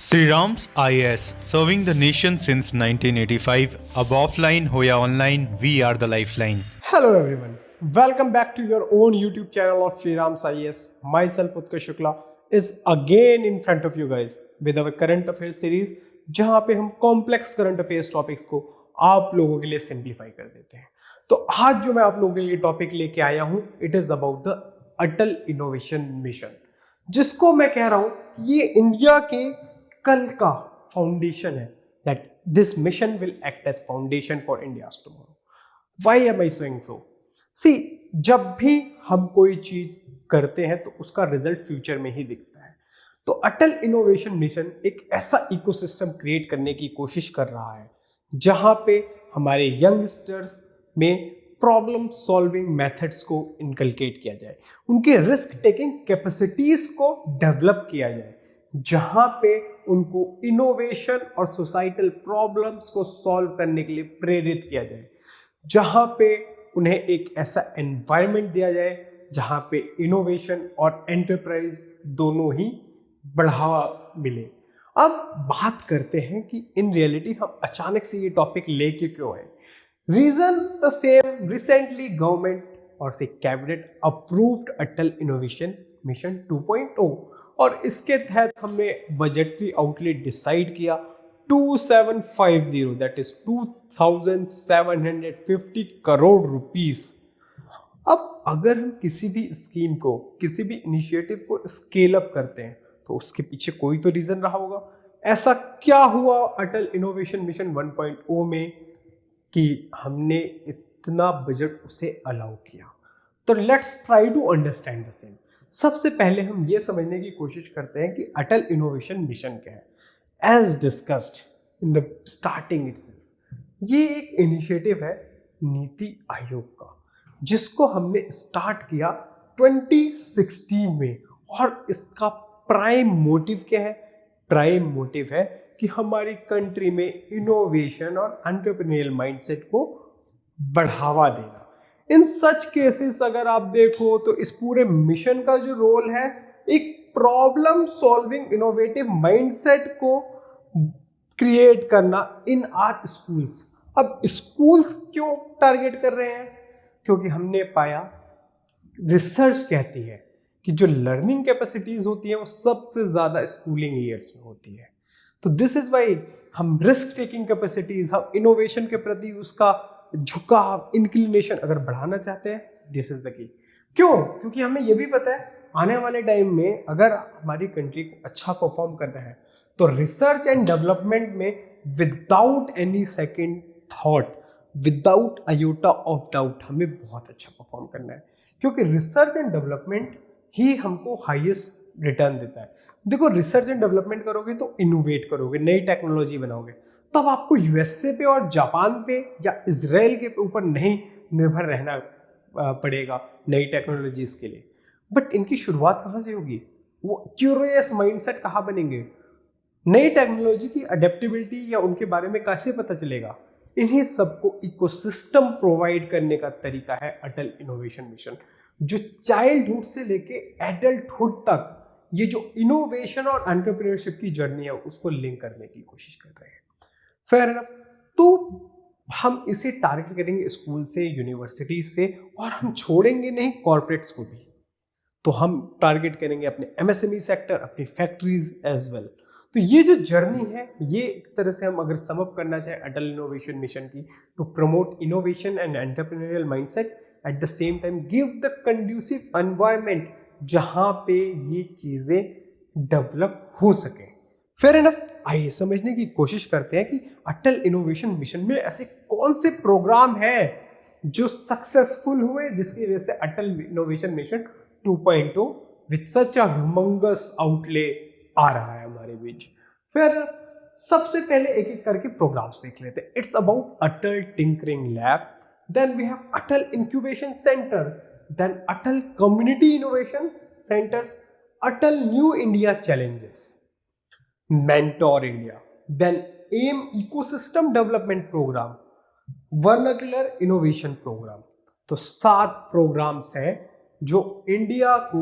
Sri Ram's IAS, serving the nation since 1985. Ab offline ho ya online, we are the lifeline. Hello everyone, welcome back to your own YouTube channel of Shriram's IAS. Myself Utkarsh Shukla is again in front of you guys with our current affairs series, जहाँ पे हम complex current affairs topics को आप लोगों के लिए simplify कर देते हैं। तो आज जो मैं आप लोगों के लिए टॉपिक लेके आया हूँ, it is about the Atal innovation mission, जिसको मैं कह रहा हूँ ये इंडिया के कल का फाउंडेशन है, that this mission will act as foundation for India's tomorrow. Why am I saying so? See, जब भी हम कोई चीज करते हैं तो उसका रिजल्ट फ्यूचर में ही दिखता है। तो अटल इनोवेशन मिशन एक ऐसा इकोसिस्टम क्रिएट करने की कोशिश कर रहा है जहां पे हमारे यंगस्टर्स में प्रॉब्लम सॉल्विंग मेथड्स को इनकलकेट किया जाए, उनके रिस्क टेकिंग कैपेसिटीज को डेवलप किया जाए, जहां पे उनको इनोवेशन और सोसाइटल प्रॉब्लम्स को सॉल्व करने के लिए प्रेरित किया जाए, जहां पे उन्हें एक ऐसा एनवायरनमेंट दिया जाए जहां पे इनोवेशन और एंटरप्राइज दोनों ही बढ़ावा मिले। अब बात करते हैं कि इन रियलिटी हम अचानक से ये टॉपिक लेके क्यों आए। Reason the same, recently government और से cabinet approved Atal innovation mission 2.0 और इसके तहत हमने बजटरी आउटलेट डिसाइड किया 2750, दैट इज 2750 करोड़ रुपीस। अब अगर हम किसी भी स्कीम को, किसी भी इनिशिएटिव को स्केल अप करते हैं तो उसके पीछे कोई तो रीजन रहा होगा। ऐसा क्या हुआ अटल इनोवेशन मिशन 1.0 में कि हमने इतना बजट उसे अलाउ किया? तो let's try to understand the same. सबसे पहले हम ये समझने की कोशिश करते हैं कि अटल इनोवेशन मिशन क्या है। As discussed in the starting itself, ये एक इनिशिएटिव है नीति आयोग का, जिसको हमने स्टार्ट किया 2016 में। और इसका प्राइम मोटिव क्या है? प्राइम मोटिव है कि हमारी कंट्री में इनोवेशन और एंटरप्रेन्योरियल माइंडसेट को बढ़ावा देना। इन सच केसेस अगर आप देखो तो इस पूरे मिशन का जो रोल है, एक प्रॉब्लम सॉल्विंग इनोवेटिव माइंडसेट को क्रिएट करना इन आर स्कूल्स। अब स्कूल्स क्यों टारगेट कर रहे हैं? क्योंकि हमने पाया, रिसर्च कहती है कि जो लर्निंग कैपेसिटीज होती है वो सबसे ज्यादा स्कूलिंग ईयर्स में होती है। तो दिस इज वाई हम रिस्क टेकिंग कैपेसिटीज, हम इनोवेशन के प्रति उसका झुकाव, इंक्लिनेशन अगर बढ़ाना चाहते हैं, दिस इज द की। क्यों? क्योंकि हमें यह भी पता है आने वाले टाइम में अगर हमारी कंट्री को अच्छा परफॉर्म करना है तो रिसर्च एंड डेवलपमेंट में without any second thought, without iota of doubt हमें बहुत अच्छा परफॉर्म करना है, क्योंकि रिसर्च एंड डेवलपमेंट ही हमको हाईएस्ट रिटर्न देता है। देखो, रिसर्च एंड डेवलपमेंट करोगे तो इनोवेट करोगे, नई टेक्नोलॉजी बनाओगे, तब आपको यूएसए पे और जापान पे या इजराइल के ऊपर नहीं निर्भर रहना पड़ेगा नई टेक्नोलॉजीज के लिए। बट इनकी शुरुआत कहाँ से होगी? वो क्यूरियस माइंडसेट कहाँ बनेंगे? नई टेक्नोलॉजी की अडेप्टेबिलिटी या उनके बारे में कैसे पता चलेगा? इन्हीं सबको इकोसिस्टम प्रोवाइड करने का तरीका है अटल इनोवेशन मिशन, जो चाइल्डहुड से लेके एडल्टहुड तक ये जो इनोवेशन और एंटरप्रेन्योरशिप की जर्नी है उसको लिंक करने की कोशिश कर रहे हैं। Fair enough. तो हम इसे टारगेट करेंगे स्कूल से, यूनिवर्सिटी से, और हम छोड़ेंगे नहीं कॉर्पोरेट्स को भी। तो हम टारगेट करेंगे अपने एमएसएमई सेक्टर, अपनी फैक्ट्रीज एज वेल। तो ये जो जर्नी है, ये एक तरह से हम अगर सम अप करना चाहे अटल इनोवेशन मिशन की, to promote innovation and entrepreneurial mindset, at the same time give the conducive environment जहां पे ये चीजें डेवलप हो सके। Fair enough. आइए समझने की कोशिश करते हैं कि अटल इनोवेशन मिशन में ऐसे कौन से प्रोग्राम हैं जो सक्सेसफुल हुए, जिसकी वजह से Atal innovation mission 2.0 with such a humongous outlay आ रहा है हमारे बीच। फिर सबसे पहले एक एक करके प्रोग्राम्स देख लेते हैं। It's about Atal tinkering lab, then we have Atal incubation centre, then Atal community innovation centres, Atal new India challenges, mentor India, then AIM ecosystem development programme, vernacular innovation programme. तो 7 प्रोग्राम्स हैं जो इंडिया को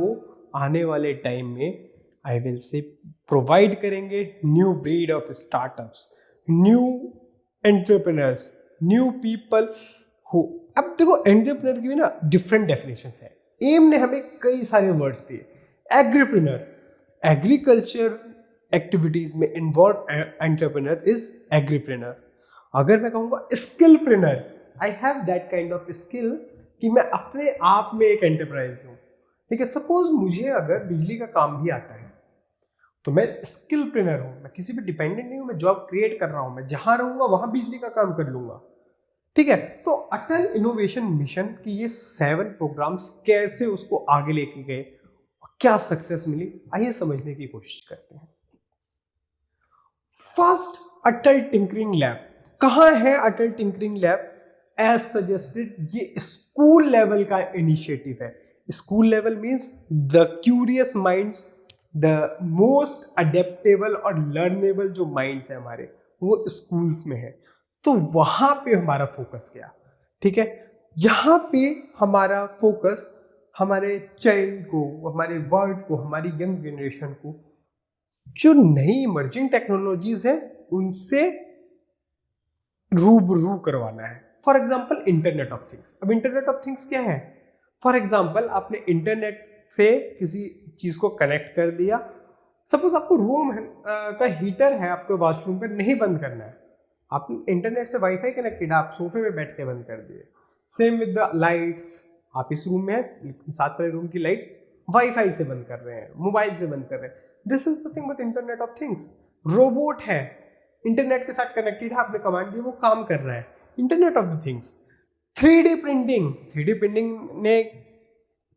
आने वाले टाइम में, आई विल से, प्रोवाइड करेंगे new breed of startups, new entrepreneurs, new people who. अब देखो एंटरप्रेन्योर की भी ना डिफरेंट डेफिनेशंस है। एम ने हमें कई सारे वर्ड्स दिए। एग्रीप्रेन्योर, एग्रीकल्चर एक्टिविटीज में इन्वॉल्व एंटरप्रेन्योर इज एग्रीप्रेन्योर। अगर मैं कहूँगा skillpreneur, I have that kind of skill कि मैं अपने आप में एक एंटरप्राइज हूँ। ठीक है, सपोज मुझे अगर बिजली का काम भी आता है तो मैं स्किलप्रेन्योर हूँ, मैं किसी पे डिपेंडेंट नहीं हूँ, मैं जॉब क्रिएट कर रहा हूँ, मैं जहाँ रहूँगा वहाँ बिजली का काम कर लूँगा। ठीक है, तो अटल इनोवेशन मिशन की ये 7 प्रोग्राम्स कैसे उसको आगे लेके गए, क्या सक्सेस मिली, आइए समझने की कोशिश करते हैं। फर्स्ट, अटल टिंकरिंग लैब। कहाँ है Atal tinkering lab? As suggested ये स्कूल लेवल का इनिशिएटिव है। School level means the curious minds, the most adaptable और लर्नेबल जो माइंड्स है हमारे, वो स्कूल्स में है। तो वहां पे हमारा फोकस गया। ठीक है, यहाँ पे हमारा फोकस हमारे चाइल्ड को, हमारे वर्ल्ड को, हमारी यंग जनरेशन को जो नई इमर्जिंग टेक्नोलॉजीज है उनसे रूबरू करवाना है। For example internet of things. अब इंटरनेट ऑफ थिंग्स क्या है? फॉर एग्जाम्पल आपने इंटरनेट से किसी चीज को कनेक्ट कर दिया। सपोज आपको रूम का हीटर है, आपको वॉशरूम का नहीं बंद करना है, आप इंटरनेट से वाईफाई कनेक्टेड, आप सोफे में बैठ के बंद कर दिए। सेम विद द लाइट्स, आप इस रूम में है लेकिन साथ वाले रूम की लाइट्स वाईफाई से बंद कर रहे हैं, मोबाइल से बंद कर रहे हैं। This is nothing but internet of things. Robot है, इंटरनेट के साथ कनेक्टेड है, आपने कमांड दी वो काम कर रहा है, internet of the things. 3D printing, 3D printing ने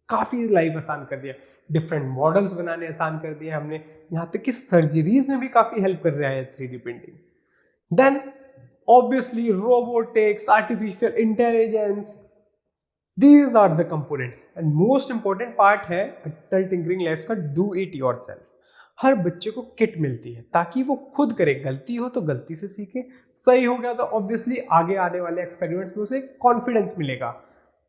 काफी लाइफ आसान कर दिया, डिफरेंट मॉडल्स बनाने आसान कर दिए हमने, यहाँ तक कि सर्जरीज में भी काफी हेल्प कर रहा है 3D printing. Then obviously robotics, artificial intelligence, these are the components and most important part है अटल टिंकरिंग लैब्स का डू इट योरसेल्फ। हर बच्चे को किट मिलती है ताकि वो खुद करे, गलती हो तो गलती से सीखे, सही हो गया तो ऑब्वियसली आगे आने वाले एक्सपेरिमेंट्स में उसे कॉन्फिडेंस मिलेगा।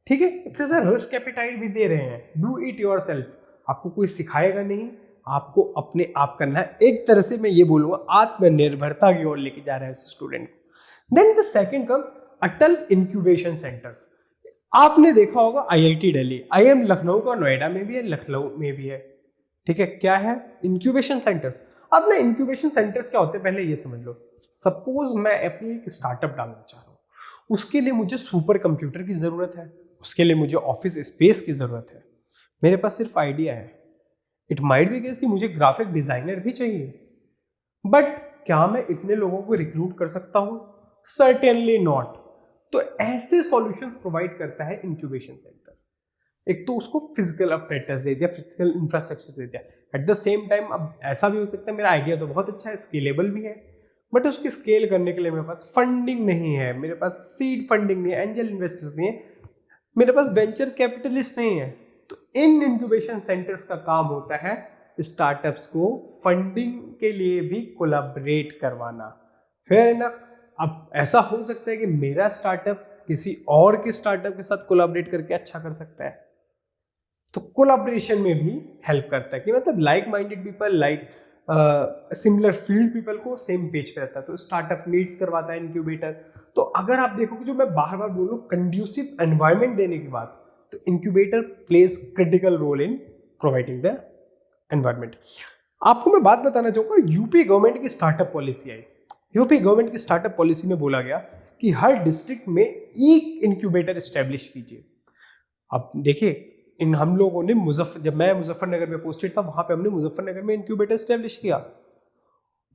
ठीक है, एक तरह से रिस्क एपिटाइट भी दे रहे हैं। डू इट योरसेल्फ, आपको कोई सिखाएगा नहीं, आपको अपने आप करना है। एक तरह से मैं ये बोलूँगा आत्मनिर्भरता की ओर लेके जा रहा है स्टूडेंट को। Then the second comes Atal incubation centres. आपने देखा होगा IIT दिल्ली, IIM लखनऊ का नोएडा में भी है, लखनऊ में भी है। ठीक है, क्या है? Incubation centres. अब ना इंक्यूबेशन सेंटर्स क्या होते हैं पहले ये समझ लो। सपोज मैं अपनी एक स्टार्टअप डालना चाह रहा हूँ, उसके लिए मुझे सुपर कंप्यूटर की जरूरत है, उसके लिए मुझे ऑफिस स्पेस की जरूरत है। मेरे पास सिर्फ आइडिया है, इट माइट बी केस कि मुझे ग्राफिक डिजाइनर भी चाहिए, बट क्या मैं इतने लोगों को रिक्रूट कर सकता हूँ? Certainly not. तो ऐसे सॉल्यूशंस प्रोवाइड करता है इंक्यूबेशन सेंटर। एक तो उसको फिजिकल अपरेटस दे दिया, फिजिकल इंफ्रास्ट्रक्चर दे दिया, एट द सेम टाइम अब ऐसा भी हो सकता है मेरा आइडिया तो बहुत अच्छा है, स्केलेबल भी है, बट उसकी स्केल करने के लिए मेरे पास फंडिंग नहीं है, मेरे पास सीड फंडिंग नहीं है, एंजल इन्वेस्टर्स नहीं है, मेरे पास वेंचर कैपिटलिस्ट नहीं है। तो इन इंक्यूबेशन सेंटर्स का काम होता है स्टार्टअप्स को फंडिंग के लिए भी कोलैबोरेट करवाना। Fair enough. अब ऐसा हो सकता है कि मेरा स्टार्टअप किसी और के स्टार्टअप के साथ कोलैबोरेट करके अच्छा कर सकता है, तो कोलैबोरेशन में भी हेल्प करता है कि मतलब like minded people, like similar field people को सेम पेज पे रहता है। तो स्टार्टअप मीट्स करवाता है इंक्यूबेटर। तो अगर आप देखोगे, जो मैं बार बार बोल रहा हूँ, कंड्यूसिव एनवायरनमेंट देने की बात, तो incubator plays critical role in providing the environment. आपको मैं बात बताना चाहूँगा, यूपी गवर्नमेंट की स्टार्टअप पॉलिसी आई। यूपी गवर्नमेंट की स्टार्टअप पॉलिसी में बोला गया कि हर डिस्ट्रिक्ट में एक इंक्यूबेटर एस्टेब्लिश कीजिए। अब देखिए, इन हम लोगों ने जब मैं मुजफ्फरनगर में पोस्टेड था, वहां पे हमने मुजफ्फरनगर में इंक्यूबेटर एस्टेब्लिश किया।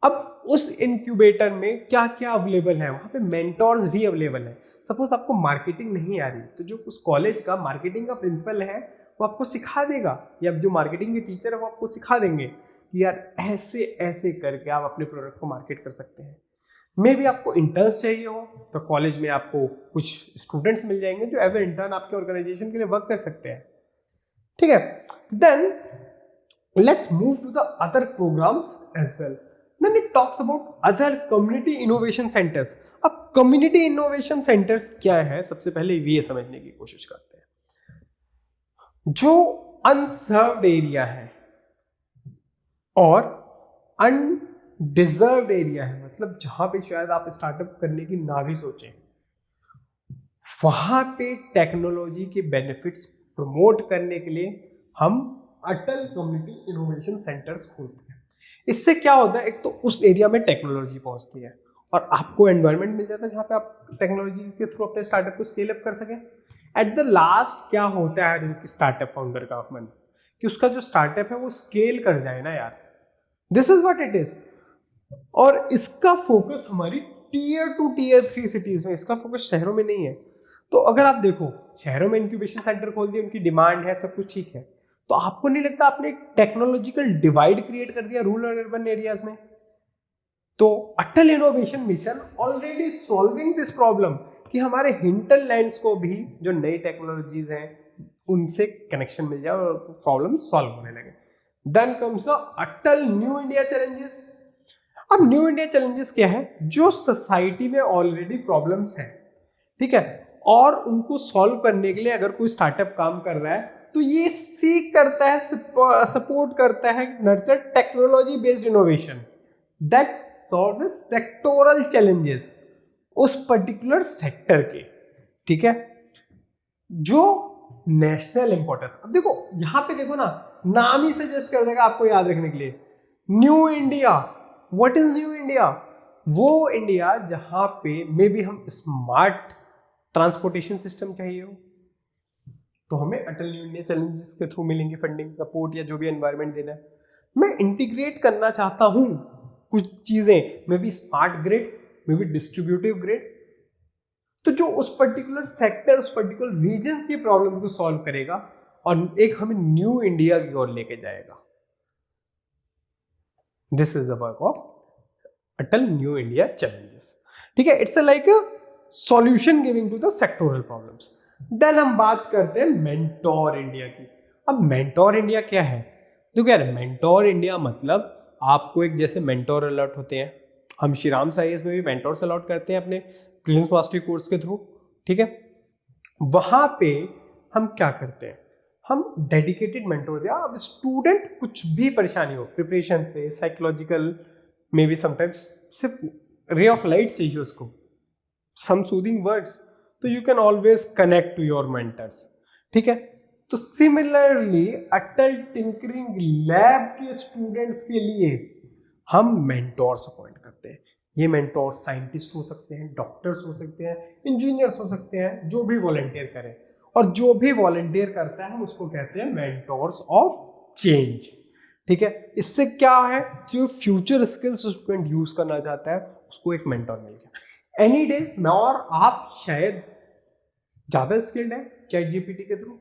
अब उस इंक्यूबेटर में क्या क्या अवेलेबल है? वहां पे मेंटोर्स भी अवेलेबल है। सपोज आपको मार्केटिंग नहीं आ रही, तो जो उस कॉलेज का मार्केटिंग का प्रिंसिपल है वो आपको सिखा देगा, या जो मार्केटिंग के टीचर है वो आपको सिखा देंगे कि यार ऐसे ऐसे करके आप अपने प्रोडक्ट को मार्केट कर सकते हैं। मे भी आपको इंटर्न्स चाहिए हो तो कॉलेज में आपको कुछ स्टूडेंट्स मिल जाएंगे जो एज ए इंटर्न आपके ऑर्गेनाइजेशन के लिए वर्क कर सकते हैं। ठीक है, then let's move to the other programmes as well. Then it talks about other community innovation centres. अब कम्युनिटी इनोवेशन सेंटर्स क्या है, सबसे पहले ये समझने की कोशिश करते हैं। जो अनसर्व्ड एरिया है और अनडिजर्व्ड एरिया है, मतलब जहां पे शायद आप स्टार्टअप करने की ना भी सोचें, वहां पे टेक्नोलॉजी के बेनिफिट्स प्रमोट करने के लिए हम अटल कम्युनिटी इनोवेशन सेंटर्स खोलते हैं। इससे क्या होता है, एक तो उस एरिया में टेक्नोलॉजी पहुंचती है और आपको एनवायरनमेंट मिल जाता है जहाँ पे आप टेक्नोलॉजी के थ्रू अपने स्टार्टअप को स्केल अप कर सकें। एट द लास्ट क्या होता है स्टार्टअप फाउंडर का मन, कि उसका जो स्टार्टअप है वो स्केल कर जाए ना यार, this is what it is. और इसका फोकस हमारी टीयर 2 टीयर 3 सिटीज में, इसका फोकस शहरों में नहीं है। तो अगर आप देखो शहरों में इंक्यूबेशन सेंटर खोल दिए, उनकी डिमांड है, सब कुछ ठीक है, तो आपको नहीं लगता आपने एक टेक्नोलॉजिकल डिवाइड क्रिएट कर दिया रूरल और अर्बन एरियाज में? तो Atal innovation mission already solving this problem कि हमारे हिंटरलैंड्स को भी जो नई टेक्नोलॉजीज हैं उनसे कनेक्शन मिल जाए और प्रॉब्लम सॉल्व होने लगे। Then comes the Atal new India challenges. अब न्यू इंडिया चैलेंजेस क्या है, जो सोसाइटी में ऑलरेडी प्रॉब्लम्स हैं, ठीक है, और उनको सॉल्व करने के लिए अगर कोई स्टार्टअप काम कर रहा है तो ये सीख करता है, सपोर्ट करता है, nurture technology based innovation that solve the sectoral challenges उस पर्टिकुलर सेक्टर के, ठीक है, जो नेशनल इंपॉर्टेंस। अब देखो यहां पे देखो ना, नाम ही सजेस्ट कर देगा आपको याद रखने के लिए, new India. What is new India? वो इंडिया जहां पे मे बी हम स्मार्ट ट्रांसपोर्टेशन सिस्टम चाहिए हो, तो हमें अटल न्यू इंडिया चैलेंजेस के थ्रू मिलेंगे फंडिंग, सपोर्ट या जो भी एनवायरनमेंट देना है। मैं इंटीग्रेट करना चाहता हूं कुछ चीजें, may be smart grid, may be distributive grid, तो जो उस पर्टिकुलर सेक्टर, उस पर्टिकुलर रीजन की प्रॉब्लम को सॉल्व करेगा और एक हमें न्यू इंडिया की ओर लेके जाएगा। This is the work of Atal new India challenges, ठीक है। It's like a solution giving to the sectoral problems. देन हम बात करते हैं मेंटोर इंडिया की। अब मेंटोर इंडिया क्या है? तो क्या है मेंटोर इंडिया, मतलब आपको एक जैसे मेंटोर अलॉट होते हैं, हम श्रीराम साईएस में भी मेंटोर्स अलॉट करते हैं अपने प्रीलिम्स मास्टरी कोर्स के थ्रू, ठीक है। वहां पे हम क्या करते हैं, हम डेडिकेटेड मेंटोर दिया। अब स्टूडेंट कुछ भी परेशानी हो प्रिपरेशन से, साइकोलॉजिकल, मे बी समटाइम्स सिर्फ रे ऑफ लाइट चाहिए उसको, सम सूदिंग वर्ड्स, तो you can always connect to your mentors, ठीक है। तो सिमिलरली अटल टिंकरिंग लैब के स्टूडेंट्स के लिए हम मेंटोर्स अपॉइंट करते हैं। ये मेंटोर साइंटिस्ट हो सकते हैं, डॉक्टर्स हो सकते हैं, इंजीनियर्स हो सकते हैं, जो भी वॉलंटियर करें, और जो भी वॉलंटियर करता है हम उसको कहते हैं मेंटोर्स ऑफ चेंज, ठीक है। इससे क्या है, जो फ्यूचर स्किल्स स्टूडेंट यूज करना चाहता है उसको एक मेंटोर मिल जाए एनी डे। मैं और आप शायद ज्यादा स्किल्ड है चैट जीपीटी के थ्रू,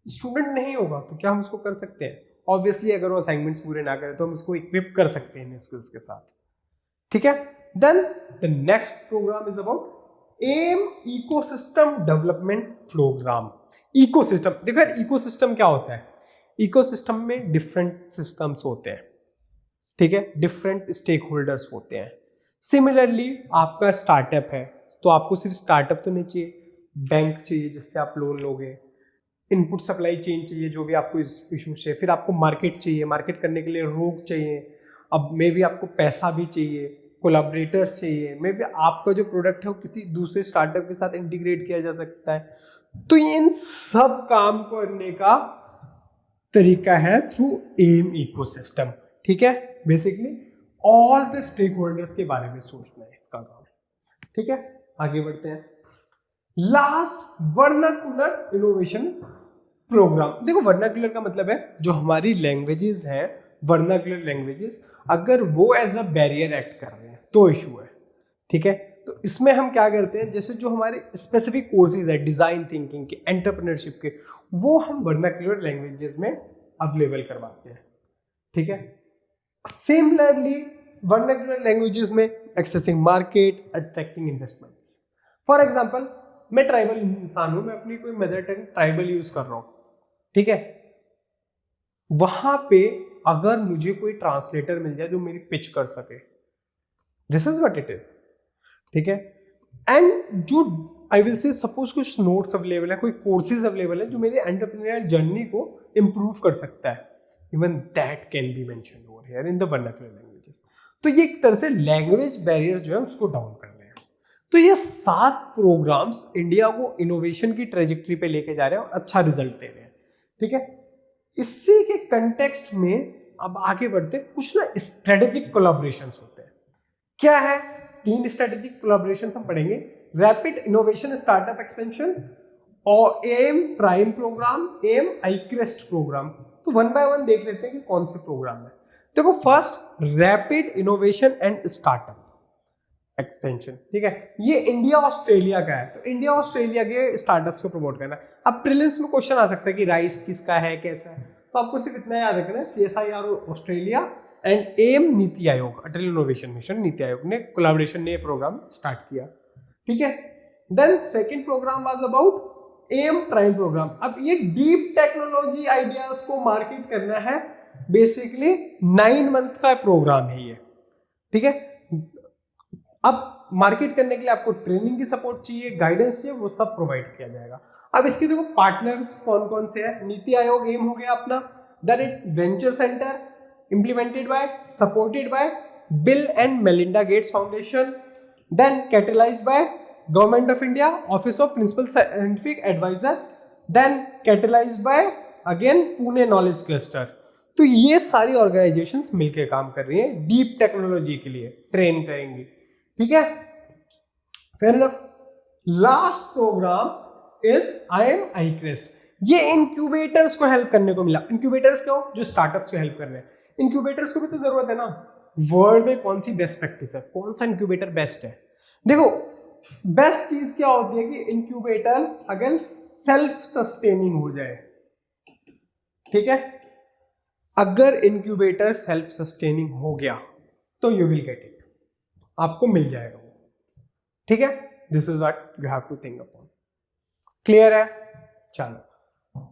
स्टूडेंट नहीं होगा तो क्या हम उसको कर सकते हैं? ऑब्वियसली अगर वो असाइनमेंट्स पूरे ना करे तो हम उसको इक्विप कर सकते हैं इन स्किल्स के साथ, ठीक है। Then the next programme is about AIM ecosystem development programme. Ecosystem, देखो यार इकोसिस्टम क्या होता है, इकोसिस्टम में डिफरेंट सिस्टम्स होते हैं, ठीक है, डिफरेंट स्टेक होल्डर्स होते हैं। सिमिलरली आपका स्टार्टअप है तो आपको सिर्फ स्टार्टअप तो नहीं चाहिए, बैंक चाहिए जिससे आप लोन लोगे, इनपुट सप्लाई चेन चाहिए जो भी आपको इस इशू से, फिर आपको मार्केट चाहिए, मार्केट करने के लिए लोग चाहिए, अब मे भी आपको पैसा भी चाहिए, कोलैबोरेटर्स चाहिए, मे भी आपका जो प्रोडक्ट है वो किसी दूसरे स्टार्टअप के साथ इंटीग्रेट किया जा सकता है। तो इन सब काम करने का तरीका है थ्रू एम इकोसिस्टम, ठीक है। Basically all the stakeholders के बारे में सोचना है इसका काम, ठीक है। आगे बढ़ते हैं। Last vernacular innovation programme. देखो वर्नाकुलर का मतलब है जो हमारी लैंग्वेजेस हैं, वर्नाकुलर लैंग्वेजेस, अगर वो एज अ बैरियर एक्ट कर रहे हैं तो इशू है, ठीक है। तो इसमें हम क्या करते हैं, जैसे जो हमारे स्पेसिफिक कोर्सेज है डिजाइन थिंकिंग के, एंटरप्रेन्योरशिप के, वो हम वर्नाकुलर लैंग्वेजेस में अवेलेबल करवाते हैं, ठीक है। सिमिलरली वर्नाकुलर लैंग्वेजेस में accessing market, attracting investments. For example मैं ट्राइबल इंसान हूं, मैं अपनी कोई मदर टंग ट्राइबल यूज कर रहा हूं, ठीक है। वहां पे अगर मुझे कोई ट्रांसलेटर मिल जाए जो मेरी पिच कर सके, this is what it is, ठीक है। एंड जो आई विल से सपोज कुछ नोट्स अवेलेबल है, कोई कोर्सेज अवेलेबल है जो मेरे एंटरप्रेन्योरियल जर्नी को इंप्रूव कर सकता है, even that can be mentioned over here in the vernacular languages. तो ये एक तरह से लैंग्वेज बैरियर जो है उसको डाउन कर रहे हैं। तो ये 7 प्रोग्राम्स इंडिया को इनोवेशन की ट्रेजेक्टरी पे लेके जा रहे हैं और अच्छा रिजल्ट दे रहे हैं। ठीक है, इसी के कंटेक्स्ट में अब आगे बढ़ते कुछ ना स्ट्रेटेजिक कोलैबोरेशंस होते हैं। क्या है? 3 स्ट्रेटेजिक कोलैबोरेशंस हम पढ़ेंगे। रैपिड इनोवेशन स्टार्टअप एक्सपेंशन और AIM prime program, AIM iCREST program. तो वन बाय वन देख लेते हैं कि कौन से प्रोग्राम है। देखो, first rapid innovation and startup expansion. ठीक है, ये इंडिया ऑस्ट्रेलिया का है। तो इंडिया ऑस्ट्रेलिया के स्टार्टअप्स को प्रमोट करना है। अब प्रीलिम्स में क्वेश्चन आ सकता है कि राइस किसका है, कैसा है। तो आपको सिर्फ इतना याद रखना है, CSIR Australia and M NITI Aayog, Atal innovation mission NITI Aayog ने कोलैबोरेशन ने ये प्रोग्राम स्टार्ट किया। ठीक है, then second programme was about M prime programme. अब ये डीप टेक्नोलॉजी आइडियाज को मार्केट करना है। बेसिकली 9 मंथ का प्रोग्राम है ये। ठीक है, अब मार्केट करने के लिए आपको ट्रेनिंग की सपोर्ट चाहिए, गाइडेंस चाहिए, वो सब प्रोवाइड किया जाएगा। अब इसके देखो पार्टनर्स कौन कौन से हैं। नीति आयोग एम हो गया अपना, then it venture centre implemented by, supported by Bill and Melinda Gates Foundation, then catalyzed by Government of India, Office of Principal Scientific Advisor, then catalyzed by again Pune Knowledge Cluster। तो ये सारी organisations मिलकर काम कर रही हैं deep technology के लिए, ट्रेन करेंगी। ठीक है, fair enough. Last programme is IM iCreate. ये इंक्यूबेटर्स को हेल्प करने को मिला। इंक्यूबेटर्स क्यों? जो स्टार्टअप्स को हेल्प कर रहे हैं। इंक्यूबेटर्स को भी तो जरूरत है ना। वर्ल्ड में कौन सी बेस्ट प्रैक्टिस है, कौन सा इंक्यूबेटर बेस्ट है? देखो, बेस्ट चीज क्या होती है कि इंक्यूबेटर अगर सेल्फ सस्टेनिंग हो जाए। ठीक है, अगर इंक्यूबेटर सेल्फ सस्टेनिंग हो गया तो यू विल गेट इट, आपको मिल जाएगा वो। ठीक है, this is what you have to think upon. Clear है? चलो,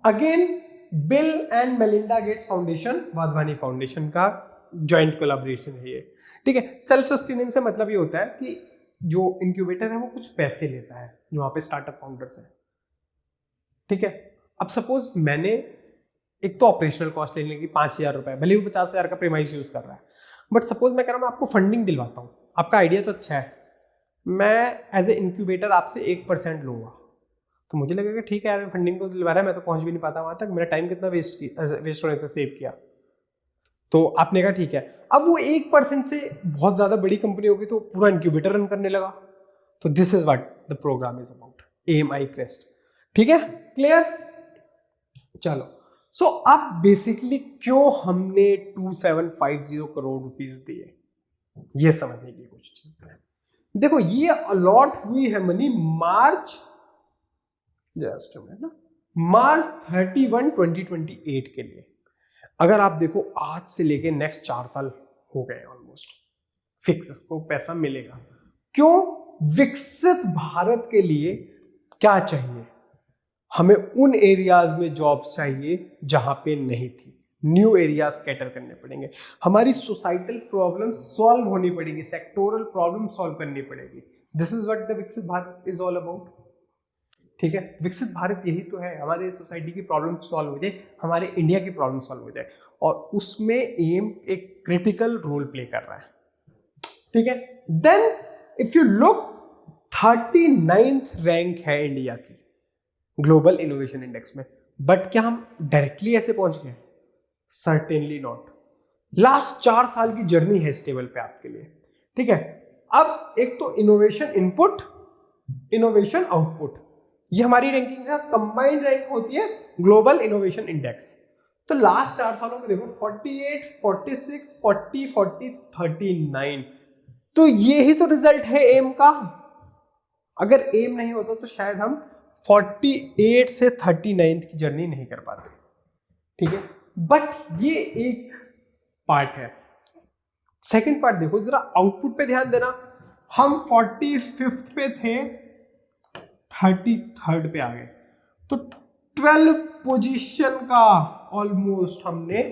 again Bill and Melinda Gates Foundation, Wadhwani Foundation का ज्वाइंट कोलैबोरेशन है ये। ठीक है, सेल्फ सस्टेनेंस से मतलब ये होता है कि जो इंक्यूबेटर है वो कुछ पैसे लेता है जो वहां पे स्टार्टअप फाउंडर्स हैं। ठीक है, अब सपोज मैंने एक तो ऑपरेशनल कॉस्ट लेने की 5,000 रुपए, भले ही 50,000 का प्रीमाइस यूज कर रहा है, बट सपोज मैं कह रहा हूँ मैं आपको फंडिंग दिलवाता हूँ, आपका आइडिया तो अच्छा है, मैं एज ए इंक्यूबेटर आपसे 1% लूंगा। तो मुझे लगेगा ठीक है यार, फंडिंग तो दिलवा रहा है, मैं तो पहुंच भी नहीं पाता वहां तक, मेरा टाइम कितना वेस्ट होने से सेव किया। तो आपने कहा ठीक है। अब वो 1% से बहुत ज्यादा बड़ी कंपनी होगी तो पूरा इंक्यूबेटर रन करने लगा। तो this is what the program is about, AIM iCREST. ठीक है, क्लियर? चलो, सो अब बेसिकली क्यों हमने 2750 करोड़ रुपीस दिए, ये समझने की कोशिश करते हैं। देखो, ये अलॉट हुई है मनी मार्च 31, 2028 के लिए। अगर आप देखो आज से लेके नेक्स्ट 4 साल हो गए ऑलमोस्ट, फिक्स इसको पैसा मिलेगा। क्यों? विकसित भारत के लिए क्या चाहिए? हमें उन एरियाज में जॉब्स चाहिए जहां पे नहीं थी, न्यू एरियाज कैटर करने पड़ेंगे, हमारी सोसाइटल प्रॉब्लम सॉल्व होनी पड़ेगी, सेक्टोरल प्रॉब्लम सॉल्व करनी पड़ेगी। दिस इज व्हाट द विकसित भारत इज ऑल अबाउट। ठीक है, विकसित भारत यही तो है, हमारे सोसाइटी की प्रॉब्लम सॉल्व हो जाए, हमारे इंडिया की प्रॉब्लम सॉल्व हो जाए, और उसमें एम एक क्रिटिकल रोल प्ले कर रहा है। ठीक है, then if you look 39th rank है इंडिया की ग्लोबल इनोवेशन इंडेक्स में, बट क्या हम डायरेक्टली ऐसे पहुंच गए? Certainly not. लास्ट 4 साल की जर्नी है इस टेबल पे आपके लिए। ठीक है, अब एक तो इनोवेशन इनपुट, इनोवेशन आउटपुट, ये हमारी रैंकिंग का कंबाइंड रैंक होती है ग्लोबल इनोवेशन इंडेक्स। तो लास्ट 4 सालों में देखो 48, 46, 40, 40, 39। तो ये ही तो रिजल्ट है एम का। अगर एम नहीं होता तो शायद हम 48 से 39 की जर्नी नहीं कर पाते। ठीक है, बट ये एक पार्ट है। सेकंड पार्ट देखो जरा, आउटपुट पे ध्यान देना। हम 45th पे थे, 33rd पे आ गए, तो 12 पोजीशन का ऑलमोस्ट हमने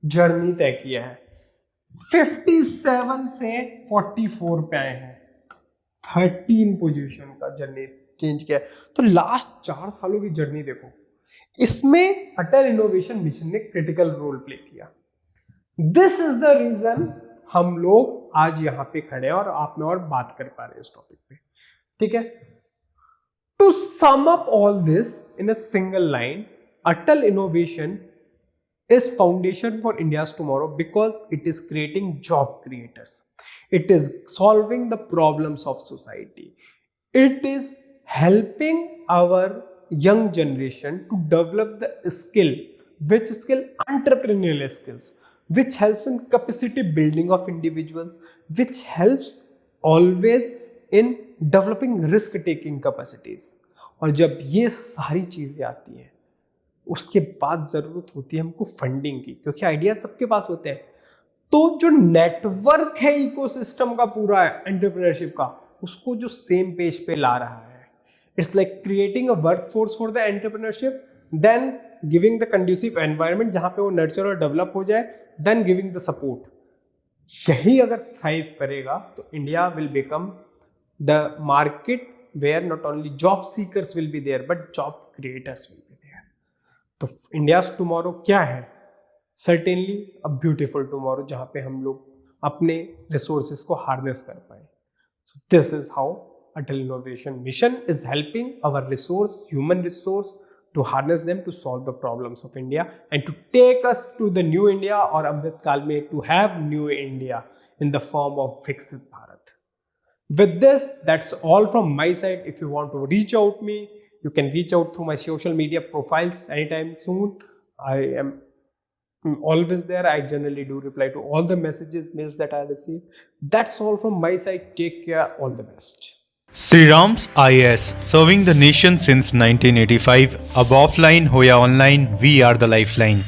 जर्नी तय किया है। 57 से 44 पे आए हैं, 13 पोजीशन का जर्नी चेंज किया है। तो लास्ट 4 सालों की जर्नी देखो, इसमें अटल इनोवेशन मिशन ने क्रिटिकल रोल प्ले किया। दिस इज द रीजन हम लोग आज यहाँ पे खड़े हैं और आप में और बात कर पा रहे हैं इस टॉपिक पे, ठीक है। To sum up all this in a single line, Atal innovation is foundation for India's tomorrow because it is creating job creators. It is solving the problems of society. It is helping our young generation to develop the skill, which skill? Entrepreneurial skills, which helps in capacity building of individuals, which helps always in developing risk taking capacities. और जब ये सारी चीजें आती हैं उसके बाद जरूरत होती है हमको फंडिंग की, क्योंकि आइडिया सबके पास होते हैं। तो जो नेटवर्क है इकोसिस्टम का पूरा एंटरप्रेन्योरशिप का, उसको जो सेम पेज पे ला रहा है, it's like creating a workforce for the entrepreneurship, then giving the conducive environment जहां पे वो नर्चर और डेवलप हो जाए, देन गिविंग द सपोर्ट। यही अगर थ्राइव करेगा तो India will become the market where not only job seekers will be there but job creators will be. तो इंडियाज टुमारो क्या है? सर्टेनली अ ब्यूटीफुल टुमारो जहां पे हम लोग अपने रिसोर्सेज को हार्नेस कर पाए। So this is how Atal innovation mission is helping our resource, human resource, to harness them to solve the problems of India and to take us to the new India, और अमृत काल में to have new India in the form of Viksit Bharat. With this, that's all from my side. If you want to reach out me, you can reach out through my social media profiles anytime soon. I am always there. I generally do reply to all the mails that I receive. That's all from my side. Take care. All the best. Sri Ram's IAS, serving the nation since 1985. Ab offline, hoya online, we are the lifeline.